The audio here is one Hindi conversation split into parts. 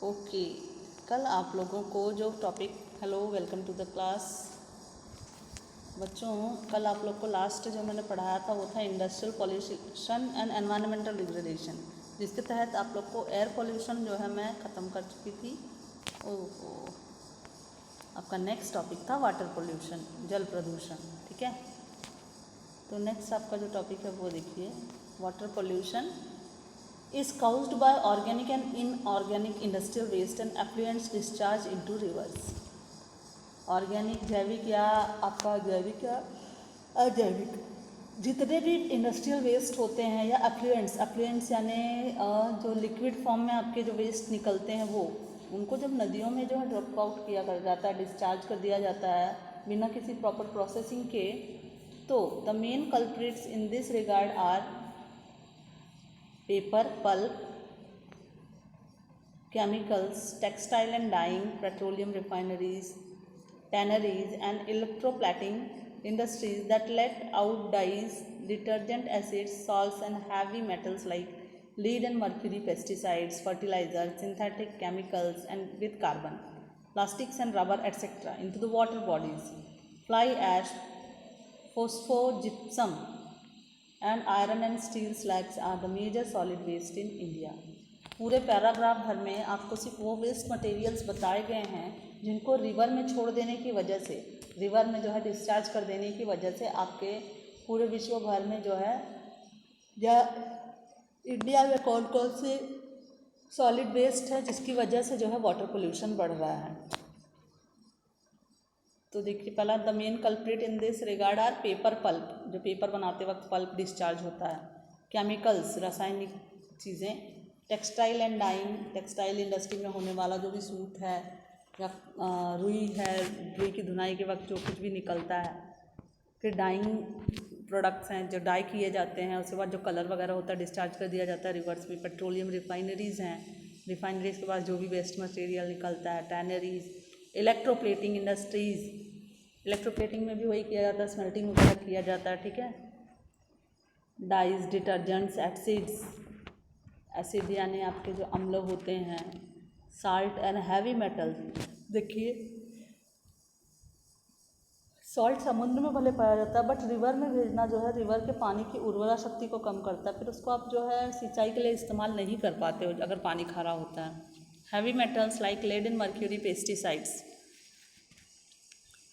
ओके, कल आप लोगों को जो topic, hello welcome to the class. बच्चों, कल आप लोग को लास्ट जो मैंने पढ़ाया था वो था industrial pollution and environmental degradation, जिसके तहत आप लोग को एयर पॉल्यूशन जो है मैं ख़त्म कर चुकी थी। ओहो, आपका नेक्स्ट टॉपिक था वाटर पॉल्यूशन, जल प्रदूषण। ठीक है, तो नेक्स्ट आपका जो टॉपिक है वो देखिए, water pollution is caused by organic and inorganic industrial waste and effluents discharged into rivers. Organic, जैविक या आपका जैविक या अजैविक जितने भी इंडस्ट्रियल वेस्ट होते हैं या एफ्लुएंट्स यानी जो लिक्विड फॉर्म में आपके जो वेस्ट निकलते हैं वो उनको जब नदियों में जो है ड्रॉप आउट किया कर जाता है, डिस्चार्ज कर दिया जाता है बिना किसी प्रॉपर प्रोसेसिंग के, तो the main culprits in this regard are paper, pulp, chemicals, textile and dyeing, petroleum refineries, tanneries and electroplating industries that let out dyes, detergent acids, salts and heavy metals like lead and mercury, pesticides, fertilizers, synthetic chemicals and with carbon, plastics and rubber etc. into the water bodies. Fly ash, phosphogypsum and iron and steel slags are the major solid waste in India. पूरे पैराग्राफ भर में आपको सिर्फ वो वेस्ट मटेरियल्स बताए गए हैं जिनको रिवर में छोड़ देने की वजह से, रिवर में जो है डिस्चार्ज कर देने की वजह से आपके पूरे विश्व भर में जो है या इंडिया में कौन कौन से सॉलिड वेस्ट है जिसकी वजह से जो है वाटर पोल्यूशन बढ़ रहा है। तो देखिए, पहला the main culprit in this regard are paper, pulp, जो पेपर बनाते वक्त पल्प डिस्चार्ज होता है, केमिकल्स, रासायनिक चीज़ें, textile and dyeing, textile industry में होने वाला जो भी सूत है या रुई है, रुई की धुनाई के वक्त जो कुछ भी निकलता है, फिर डाइंग प्रोडक्ट्स हैं जो डाई किए जाते हैं, उसके बाद जो कलर वगैरह होता है डिस्चार्ज कर दिया जाता है रिवर्स में, पेट्रोलियम रिफाइनरीज़ हैं, रिफाइनरीज़ के बाद जो भी वेस्ट मटेरियल निकलता है, टैनरीज, इलेक्ट्रोप्लेटिंग इंडस्ट्रीज़, इलेक्ट्रोप्लेटिंग में भी वही किया जाता है, स्मेल्टिंग वगैरह किया जाता है। ठीक है, डाइज, डिटर्जेंट्स, एसिड्स, एसिड यानी आपके जो अम्ल होते हैं, साल्ट एंड हैवी मेटल। देखिए, सॉल्ट समुद्र में भले पाया जाता है बट रिवर में भेजना जो है रिवर के पानी की उर्वरा शक्ति को कम करता है, फिर उसको आप जो है सिंचाई के लिए इस्तेमाल नहीं कर पाते हो अगर पानी खारा होता है। Heavy metals like lead and mercury, pesticides,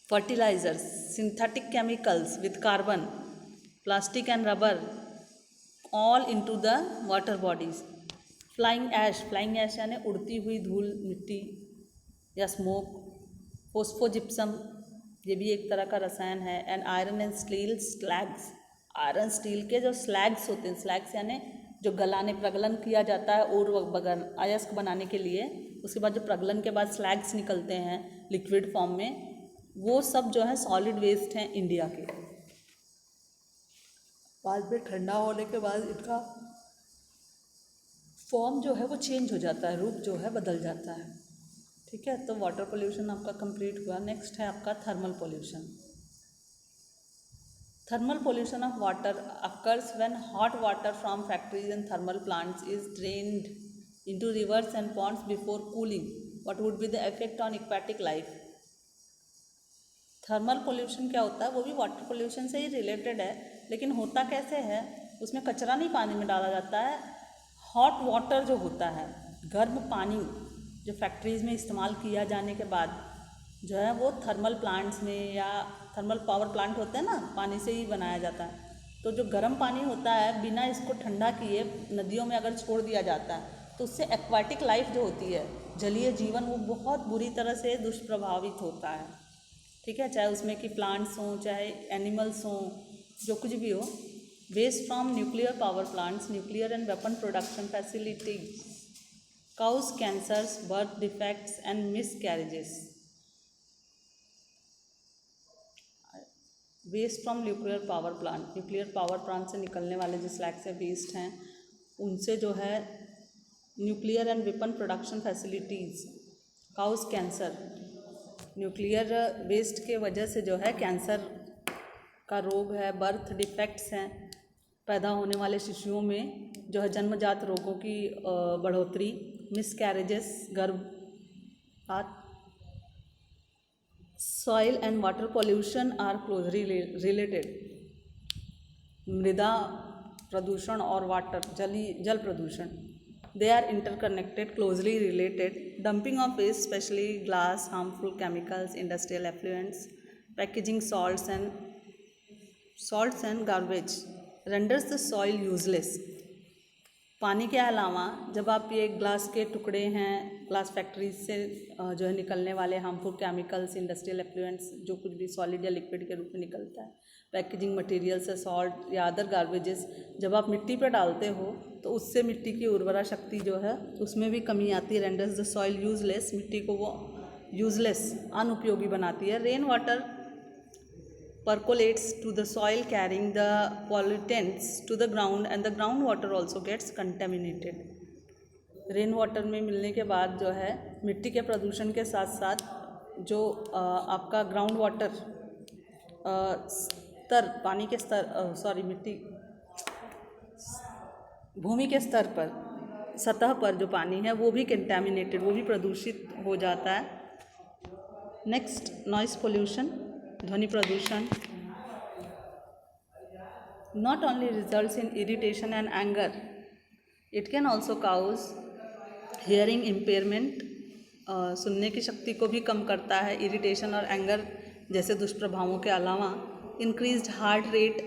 fertilizers, synthetic chemicals with carbon, plastic and rubber, all into the water bodies. Flying ash यानी उड़ती हुई धूल, मिट्टी या स्मोक, फोस्फोजिप्सम, ये भी एक तरह का रसायन है, and iron and steel slags, iron steel के जो स्लैग्स होते हैं, स्लैग्स यानी जो गलाने प्रगलन किया जाता है और बगन अयस्क बनाने के लिए, उसके बाद जो प्रगलन के बाद स्लैग्स निकलते हैं लिक्विड फॉर्म में, वो सब जो है सॉलिड वेस्ट हैं इंडिया के। बाद में ठंडा होने के बाद इनका फॉर्म जो है वो चेंज हो जाता है, रूप जो है बदल जाता है। ठीक है, तो वाटर पोल्यूशन आपका कंप्लीट हुआ। नेक्स्ट है आपका thermal pollution. Thermal pollution of water occurs when hot water from factories and thermal plants is drained into rivers and ponds before cooling. What would be the effect on aquatic life? Thermal pollution क्या होता है, वो भी वाटर पोल्यूशन से ही रिलेटेड है, लेकिन होता कैसे है, उसमें कचरा नहीं पानी में डाला जाता है, हॉट वाटर जो होता है, गर्म पानी जो फैक्ट्रीज़ में इस्तेमाल किया जाने के बाद जो है वो थर्मल प्लांट्स में या थर्मल पावर प्लांट होते हैं ना, पानी से ही बनाया जाता है। तो जो गर्म पानी होता है बिना इसको ठंडा किए नदियों में अगर छोड़ दिया जाता है तो उससे एक्वाटिक लाइफ जो होती है, जलीय जीवन, वो बहुत बुरी तरह से दुष्प्रभावित होता है। ठीक है, चाहे उसमें कि प्लांट्स हों चाहे एनिमल्स हों, जो कुछ भी हो। Waste from nuclear power plants, nuclear and weapon production facilities, cause cancers, birth defects and miscarriages. Waste from nuclear power plant, nuclear power plant से निकलने वाले जो स्लैग्स से वेस्ट हैं उनसे जो है nuclear and weapon production facilities, cause cancer, nuclear waste के वजह से जो है कैंसर का रोग है, बर्थ डिफेक्ट्स हैं, पैदा होने वाले शिशुओं में जो है जन्मजात रोगों की बढ़ोतरी, मिसकैरेजेस, गर्भपात, soil and water pollution are closely related. मृदा प्रदूषण और जल प्रदूषण, they are interconnected, closely related. Dumping of waste, especially glass, harmful chemicals, industrial effluents, packaging, salts and garbage renders the soil useless. पानी के अलावा जब आप ये ग्लास के टुकड़े हैं, ग्लास फैक्ट्रीज से जो है निकलने वाले हार्मफुल केमिकल्स, इंडस्ट्रियल एफ्लुएंट्स, जो कुछ भी सॉलिड या लिक्विड के रूप में निकलता है, पैकेजिंग मटेरियल्स है, सॉल्ट या अदर गार्बेजेस, जब आप मिट्टी पर डालते हो तो उससे मिट्टी की उर्वरा शक्ति जो है उसमें भी कमी आती है। रेंडर्स द सॉइल यूजलेस, मिट्टी को वो यूजलेस, अनुपयोगी बनाती है। Rain water percolates to the soil carrying the pollutants to the ground and the groundwater also gets contaminated. Rain water में मिलने के बाद जो है मिट्टी के प्रदूषण के साथ साथ जो आपका ग्राउंड वाटर स्तर, पानी के स्तर मिट्टी भूमि के स्तर पर, सतह पर जो पानी है वो भी कंटेमिनेटेड, वो भी प्रदूषित हो जाता है। नेक्स्ट, नॉइस पोल्यूशन, ध्वनि प्रदूषण, not only results in irritation and anger, it can also cause hearing impairment, सुनने की शक्ति को भी कम करता है। इरिटेशन और एंगर जैसे दुष्प्रभावों के अलावा increased heart rate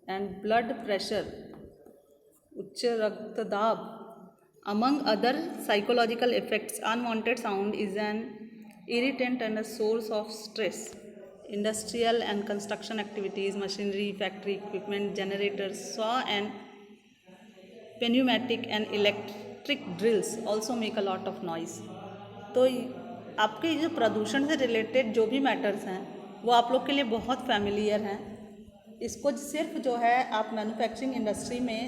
and blood pressure, उच्च रक्तदाब, among other psychological effects. Unwanted sound is an irritant and a source of stress. Industrial and construction activities, machinery, factory equipment, generators, saw and pneumatic and electric drills also make a lot of noise. तो आपके जो प्रदूषण से रिलेटेड जो भी मैटर्स हैं वो आप लोग के लिए बहुत फैमिलियर हैं। इसको सिर्फ जो है आप मैन्युफैक्चरिंग इंडस्ट्री में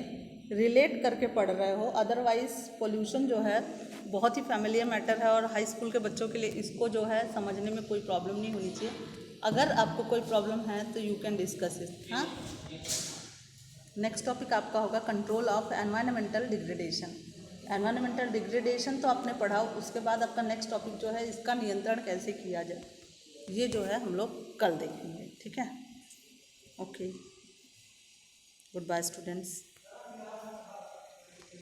रिलेट करके पढ़ रहे हो, अदरवाइज पोल्यूशन जो है बहुत ही फैमिलियर मैटर है और हाई स्कूल के बच्चों के लिए इसको जो है समझने में कोई प्रॉब्लम नहीं होनी चाहिए। अगर आपको कोई प्रॉब्लम है तो यू कैन डिस्कस इट। हाँ, नेक्स्ट टॉपिक आपका होगा control of environmental degradation. Environmental degradation तो आपने पढ़ा, उसके बाद आपका नेक्स्ट टॉपिक जो है इसका नियंत्रण कैसे किया जाए, ये जो है हम लोग कल देखेंगे। ठीक है, ओके, गुड बाय स्टूडेंट्स।